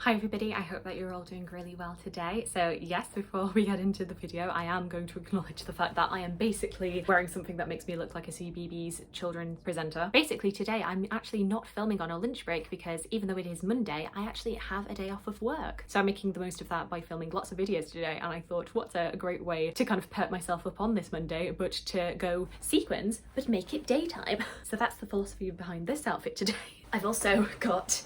Hi everybody, I hope that you're all doing really well today. So yes, before we get into the video, I am going to acknowledge the fact that I am basically wearing something that makes me look like a CBeebies children's presenter. Basically today I'm actually not filming on a lunch break because even though it is Monday, I actually have a day off of work. So I'm making the most of that by filming lots of videos today, and I thought what's a great way to kind of perk myself up on this Monday, but to go sequins, but make it daytime. So that's the philosophy behind this outfit today. I've also got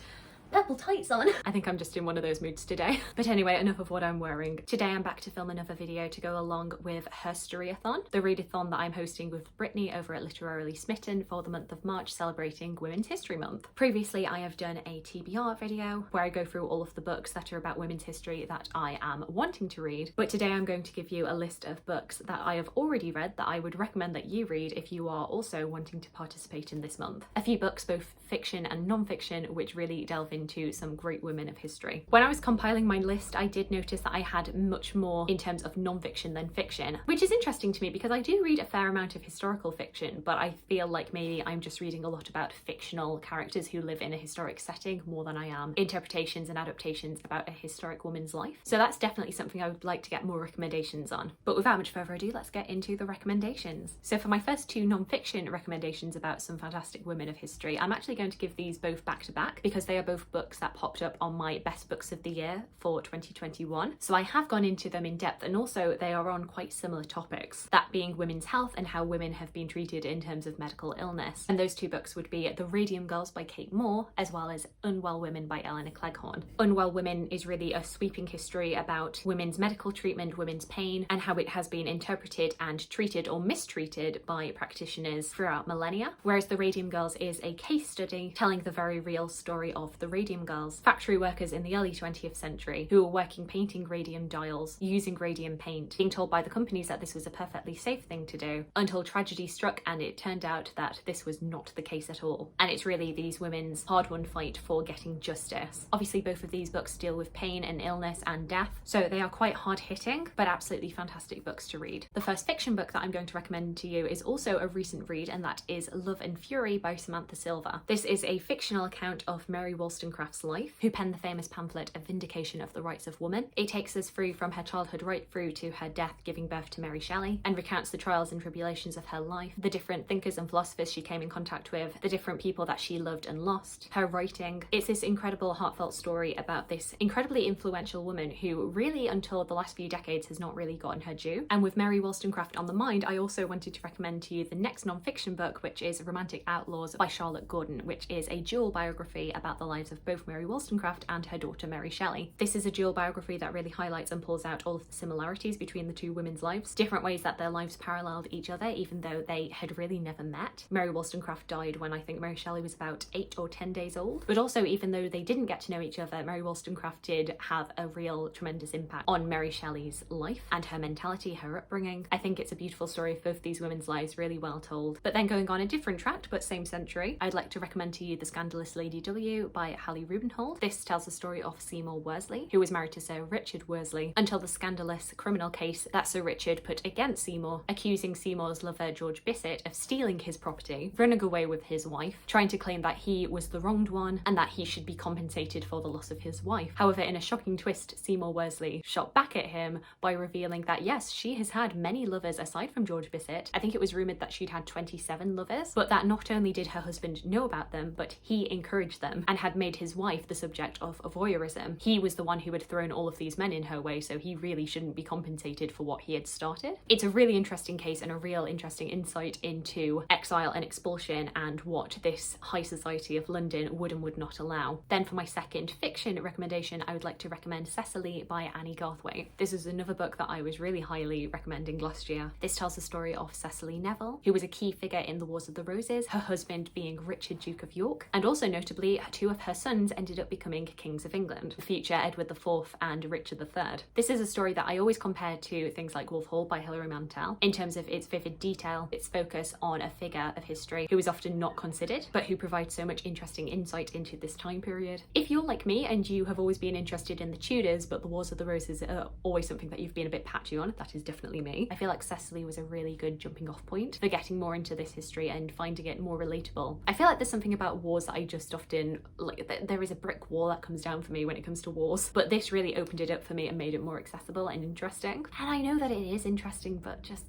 purple tights on. I think I'm just in one of those moods today. But anyway, enough of what I'm wearing. Today I'm back to film another video to go along with Her-storyathon, the readathon that I'm hosting with Brittany over at Literarily Smitten for the month of March, celebrating Women's History Month. Previously I have done a TBR video where I go through all of the books that are about women's history that I am wanting to read, but today I'm going to give you a list of books that I have already read that I would recommend that you read if you are also wanting to participate in this month. A few books, both fiction and non-fiction, which really delve into some great women of history. When I was compiling my list, I did notice that I had much more in terms of non-fiction than fiction, which is interesting to me because I do read a fair amount of historical fiction, but I feel like maybe I'm just reading a lot about fictional characters who live in a historic setting more than I am interpretations and adaptations about a historic woman's life. So that's definitely something I would like to get more recommendations on. But without much further ado, let's get into the recommendations. So for my first two non-fiction recommendations about some fantastic women of history, I'm actually going to give these both back to back because they are both books that popped up on my best books of the year for 2021. So I have gone into them in depth, and also they are on quite similar topics, that being women's health and how women have been treated in terms of medical illness. And those two books would be The Radium Girls by Kate Moore, as well as Unwell Women by Elinor Cleghorn. Unwell Women is really a sweeping history about women's medical treatment, women's pain, and how it has been interpreted and treated or mistreated by practitioners throughout millennia. Whereas The Radium Girls is a case study telling the very real story of the Radium Girls, factory workers in the early 20th century who were working painting radium dials, using radium paint, being told by the companies that this was a perfectly safe thing to do, until tragedy struck and it turned out that this was not the case at all. And it's really these women's hard-won fight for getting justice. Obviously both of these books deal with pain and illness and death, so they are quite hard-hitting but absolutely fantastic books to read. The first fiction book that I'm going to recommend to you is also a recent read, and that is Love and Fury by Samantha Silva. This is a fictional account of Mary Wollstonecraft's life, who penned the famous pamphlet A Vindication of the Rights of Woman. It takes us through from her childhood right through to her death, giving birth to Mary Shelley, and recounts the trials and tribulations of her life, the different thinkers and philosophers she came in contact with, the different people that she loved and lost, her writing. It's this incredible heartfelt story about this incredibly influential woman who really until the last few decades has not really gotten her due. And with Mary Wollstonecraft on the mind, I also wanted to recommend to you the next non-fiction book, which is Romantic Outlaws by Charlotte Gordon, which is a dual biography about the lives of both Mary Wollstonecraft and her daughter Mary Shelley. This is a dual biography that really highlights and pulls out all of the similarities between the two women's lives, different ways that their lives paralleled each other even though they had really never met. Mary Wollstonecraft died when I think Mary Shelley was about 8 or 10 days old, but also even though they didn't get to know each other, Mary Wollstonecraft did have a real tremendous impact on Mary Shelley's life and her mentality, her upbringing. I think it's a beautiful story of both these women's lives, really well told. But then going on a different track but same century, I'd like to recommend to you The Scandalous Lady W by Hallie Rubenhold. This tells the story of Seymour Worsley, who was married to Sir Richard Worsley until the scandalous criminal case that Sir Richard put against Seymour, accusing Seymour's lover George Bissett of stealing his property, running away with his wife, trying to claim that he was the wronged one and that he should be compensated for the loss of his wife. However, in a shocking twist, Seymour Worsley shot back at him by revealing that yes, she has had many lovers aside from George Bissett. I think it was rumoured that she'd had 27 lovers, but that not only did her husband know about them, but he encouraged them and had made his wife the subject of voyeurism. He was the one who had thrown all of these men in her way, so he really shouldn't be compensated for what he had started. It's a really interesting case and a real interesting insight into exile and expulsion and what this high society of London would and would not allow. Then for my second fiction recommendation, I would like to recommend Cecily by Annie Garthwaite. This is another book that I was really highly recommending last year. This tells the story of Cecily Neville, who was a key figure in the Wars of the Roses, her husband being Richard Duke of York, and also notably two of her sons ended up becoming kings of England, the future Edward IV and Richard III. This is a story that I always compare to things like Wolf Hall by Hilary Mantel in terms of its vivid detail, its focus on a figure of history who is often not considered, but who provides so much interesting insight into this time period. If you're like me and you have always been interested in the Tudors, but the Wars of the Roses are always something that you've been a bit patchy on, that is definitely me. I feel like Cecily was a really good jumping off point for getting more into this history and finding it more relatable. I feel like there's something about wars that I just often, like, that there is a brick wall that comes down for me when it comes to wars, but this really opened it up for me and made it more accessible and interesting. And I know that it is interesting, but just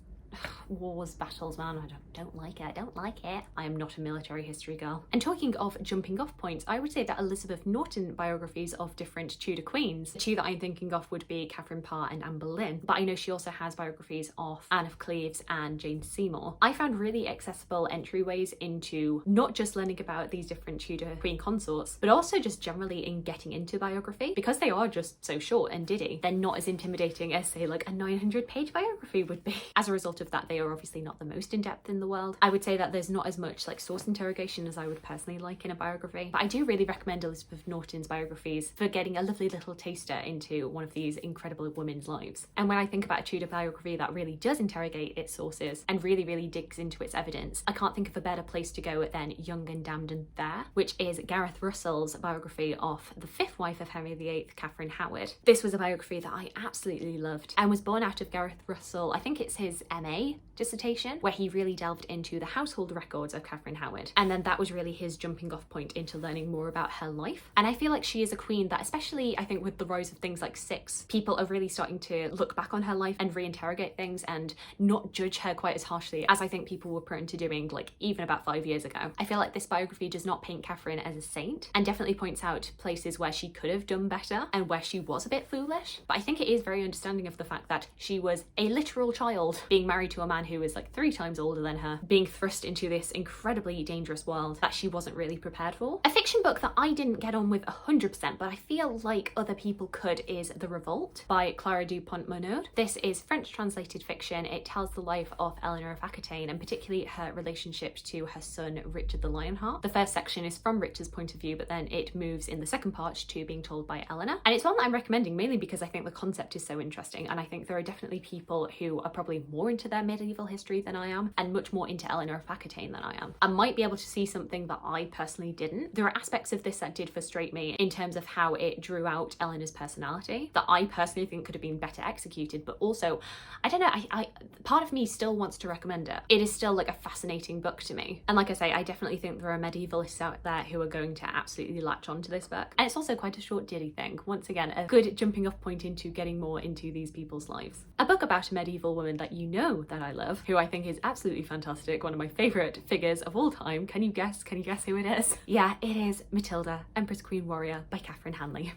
wars, battles, man, I don't like it. I don't like it. I am not a military history girl. And talking of jumping off points, I would say that Elizabeth Norton biographies of different Tudor queens, the two that I'm thinking of would be Catherine Parr and Anne Boleyn, but I know she also has biographies of Anne of Cleves and Jane Seymour. I found really accessible entryways into not just learning about these different Tudor queen consorts, but also just generally in getting into biography, because they are just so short and diddy. They're not as intimidating as, say, like a 900-page biography would be. As a result of that, they are obviously not the most in-depth in the world. I would say that there's not as much like source interrogation as I would personally like in a biography, but I do really recommend Elizabeth Norton's biographies for getting a lovely little taster into one of these incredible women's lives. And when I think about a Tudor biography that really does interrogate its sources and really digs into its evidence, I can't think of a better place to go than Young and Damned and There, which is Gareth Russell's biography of the fifth wife of Henry VIII, Catherine Howard. This was a biography that I absolutely loved and was born out of Gareth Russell, I think it's his MA dissertation, where he really delved into the household records of Catherine Howard, and then that was really his jumping off point into learning more about her life. And I feel like she is a queen that, especially I think with the rise of things like Six, people are really starting to look back on her life and reinterrogate things and not judge her quite as harshly as I think people were prone to doing like even about 5 years ago. I feel like this biography does not paint Catherine as a saint and definitely points out places where she could have done better and where she was a bit foolish, but I think it is very understanding of the fact that she was a literal child being married to a man who was like 3 times older than her, being thrust into this incredibly dangerous world that she wasn't really prepared for. A fiction book that I didn't get on with 100%, but I feel like other people could, is The Revolt by Clara Dupont-Monod. This is French translated fiction. It tells the life of Elinor of Aquitaine and particularly her relationship to her son Richard the Lionheart. The first section is from Richard's point of view, but then it moves in the second part to being told by Elinor. And it's one that I'm recommending mainly because I think the concept is so interesting, and I think there are definitely people who are probably more into their medieval history than I am and much more into Elinor of Aquitaine than I am. I might be able to see something that I personally didn't. There are aspects of this that did frustrate me in terms of how it drew out Elinor's personality that I personally think could have been better executed, but also I don't know, I part of me still wants to recommend it. It is still like a fascinating book to me, and like I say, I definitely think there are medievalists out there who are going to absolutely latch onto this book, and it's also quite a short diddy thing. Once again, a good jumping off point into getting more into these people's lives. A book about a medieval woman that you know that I love, who I think is absolutely fantastic, one of my favourite figures of all time. Can you guess who it is? Yeah, it is Matilda, Empress Queen Warrior by Catherine Hanley.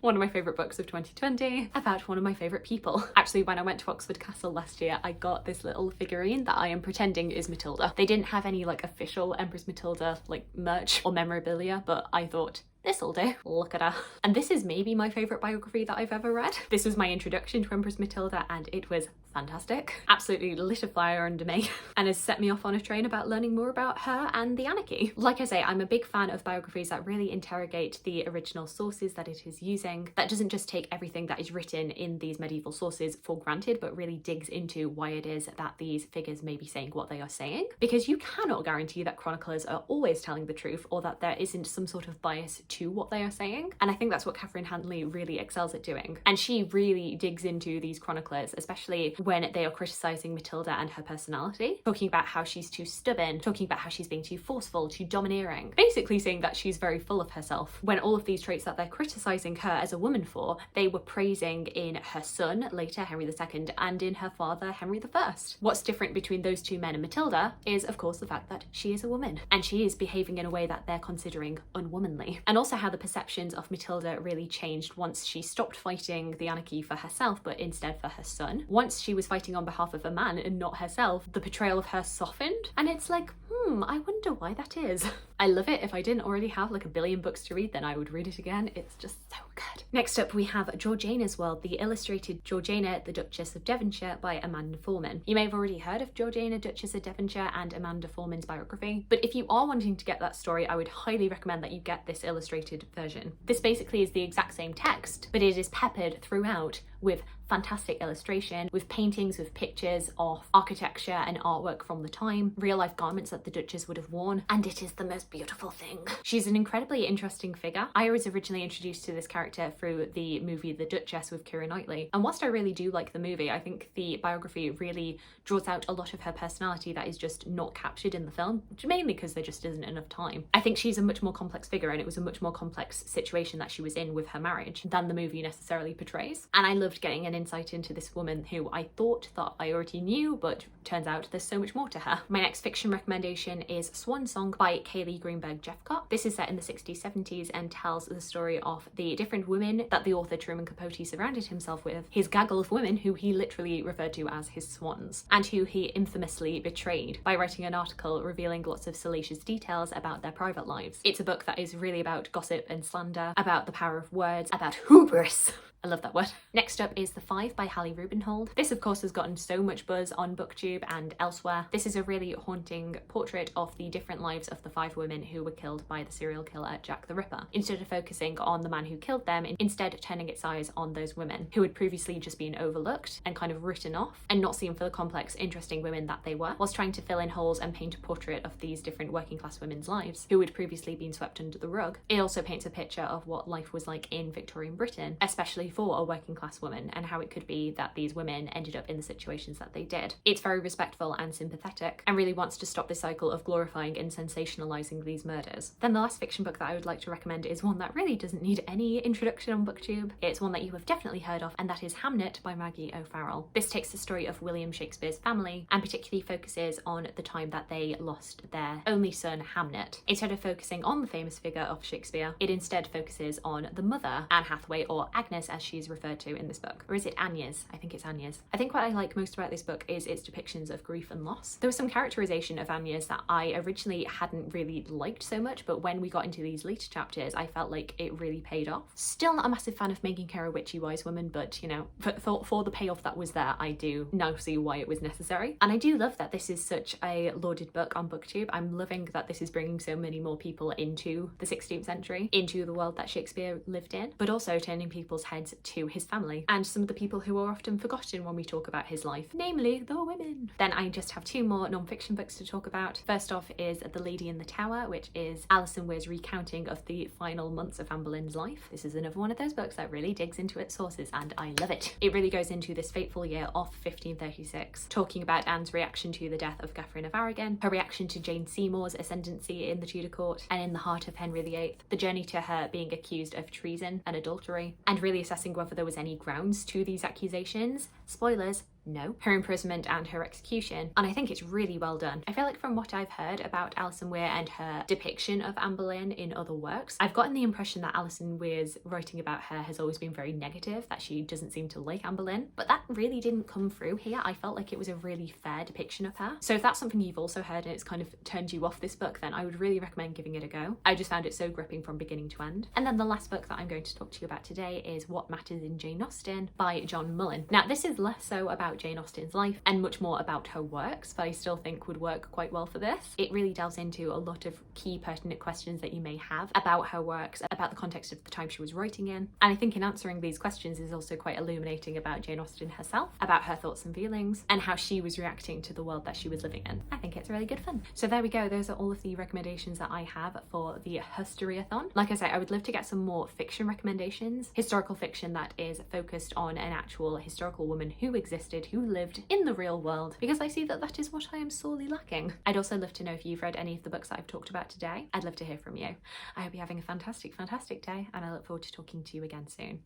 One of my favourite books of 2020 about one of my favourite people. Actually, when I went to Oxford Castle last year, I got this little figurine that I am pretending is Matilda. They didn't have any like official Empress Matilda like merch or memorabilia, but I thought, this'll do. Look at her. And this is maybe my favourite biography that I've ever read. This was my introduction to Empress Matilda and it was fantastic. Absolutely lit a fire under me and has set me off on a train about learning more about her and the anarchy. Like I say, I'm a big fan of biographies that really interrogate the original sources that it is using, that doesn't just take everything that is written in these medieval sources for granted, but really digs into why it is that these figures may be saying what they are saying, because you cannot guarantee that chroniclers are always telling the truth or that there isn't some sort of bias to what they are saying. And I think that's what Catherine Hanley really excels at doing. And she really digs into these chroniclers, especially when they are criticising Matilda and her personality, talking about how she's too stubborn, talking about how she's being too forceful, too domineering, basically saying that she's very full of herself, when all of these traits that they're criticising her as a woman for, they were praising in her son, later Henry II, and in her father, Henry I. What's different between those two men and Matilda is, of course, the fact that she is a woman, and she is behaving in a way that they're considering unwomanly. And also how the perceptions of Matilda really changed once she stopped fighting the anarchy for herself, but instead for her son. Once she was fighting on behalf of a man and not herself, the portrayal of her softened, and it's like, I wonder why that is. I love it. If I didn't already have like a billion books to read, then I would read it again. It's just so good. Next up, we have Georgiana's World, the illustrated Georgiana, the Duchess of Devonshire by Amanda Foreman. You may have already heard of Georgiana, Duchess of Devonshire and Amanda Foreman's biography, but if you are wanting to get that story, I would highly recommend that you get this illustrated version. This basically is the exact same text, but it is peppered throughout with fantastic illustration with paintings, with pictures of architecture and artwork from the time, real life garments that the Duchess would have worn, and it is the most beautiful thing. She's an incredibly interesting figure. I was originally introduced to this character through the movie The Duchess with Keira Knightley, and whilst I really do like the movie, I think the biography really draws out a lot of her personality that is just not captured in the film, mainly because there just isn't enough time. I think she's a much more complex figure, and it was a much more complex situation that she was in with her marriage than the movie necessarily portrays. And I loved getting an insight into this woman who I thought that I already knew, but turns out there's so much more to her. My next fiction recommendation is Swan Song by Kaylee Greenberg Jeffcott. This is set in the 60s, 70s and tells the story of the different women that the author Truman Capote surrounded himself with, his gaggle of women who he literally referred to as his swans, and who he infamously betrayed by writing an article revealing lots of salacious details about their private lives. It's a book that is really about gossip and slander, about the power of words, about hubris. I love that word. Next up is The Five by Hallie Rubenhold. This of course has gotten so much buzz on BookTube and elsewhere. This is a really haunting portrait of the different lives of the 5 women who were killed by the serial killer Jack the Ripper. Instead of focusing on the man who killed them, instead turning its eyes on those women who had previously just been overlooked and kind of written off and not seen for the complex, interesting women that they were, whilst trying to fill in holes and paint a portrait of these different working class women's lives who had previously been swept under the rug. It also paints a picture of what life was like in Victorian Britain, especially for a working class woman, and how it could be that these women ended up in the situations that they did. It's very respectful and sympathetic and really wants to stop the cycle of glorifying and sensationalizing these murders. Then the last fiction book that I would like to recommend is one that really doesn't need any introduction on BookTube. It's one that you have definitely heard of, and that is Hamnet by Maggie O'Farrell. This takes the story of William Shakespeare's family and particularly focuses on the time that they lost their only son Hamnet. Instead of focusing on the famous figure of Shakespeare, it instead focuses on the mother, Anne Hathaway, or Agnes as she's referred to in this book. Or is it Agnes? I think it's Agnes. I think what I like most about this book is its depictions of grief and loss. There was some characterization of Agnes that I originally hadn't really liked so much, but when we got into these later chapters, I felt like it really paid off. Still not a massive fan of making her a witchy wise woman, but you know, for the payoff that was there, I do now see why it was necessary. And I do love that this is such a lauded book on BookTube. I'm loving that this is bringing so many more people into the 16th century, into the world that Shakespeare lived in, but also turning people's heads to his family and some of the people who are often forgotten when we talk about his life, namely the women. Then I just have 2 more non-fiction books to talk about. First off is The Lady in the Tower, which is Alison Weir's recounting of the final months of Anne Boleyn's life. This is another one of those books that really digs into its sources, and I love it. It really goes into this fateful year of 1536, talking about Anne's reaction to the death of Catherine of Aragon, her reaction to Jane Seymour's ascendancy in the Tudor court and in the heart of Henry VIII, the journey to her being accused of treason and adultery, and really assessing whether there was any grounds to these accusations. Spoilers, no. Her imprisonment and her execution, and I think it's really well done. I feel like from what I've heard about Alison Weir and her depiction of Anne Boleyn in other works, I've gotten the impression that Alison Weir's writing about her has always been very negative, that she doesn't seem to like Anne Boleyn, but that really didn't come through here. I felt like it was a really fair depiction of her. So if that's something you've also heard and it's kind of turned you off this book, then I would really recommend giving it a go. I just found it so gripping from beginning to end. And then the last book that I'm going to talk to you about today is What Matters in Jane Austen by John Mullen. Now this is less so about Jane Austen's life and much more about her works, but I still think would work quite well for this. It really delves into a lot of key pertinent questions that you may have about her works, about the context of the time she was writing in, and I think in answering these questions is also quite illuminating about Jane Austen herself, about her thoughts and feelings, and how she was reacting to the world that she was living in. I think it's really good fun. So there we go, those are all of the recommendations that I have for the Her-storyathon. Like I say, I would love to get some more fiction recommendations, historical fiction that is focused on an actual historical woman who existed, who lived in the real world, because I see that that is what I am sorely lacking. I'd also love to know if you've read any of the books that I've talked about today. I'd love to hear from you. I hope you're having a fantastic day, and I look forward to talking to you again soon.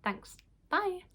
Thanks. Bye.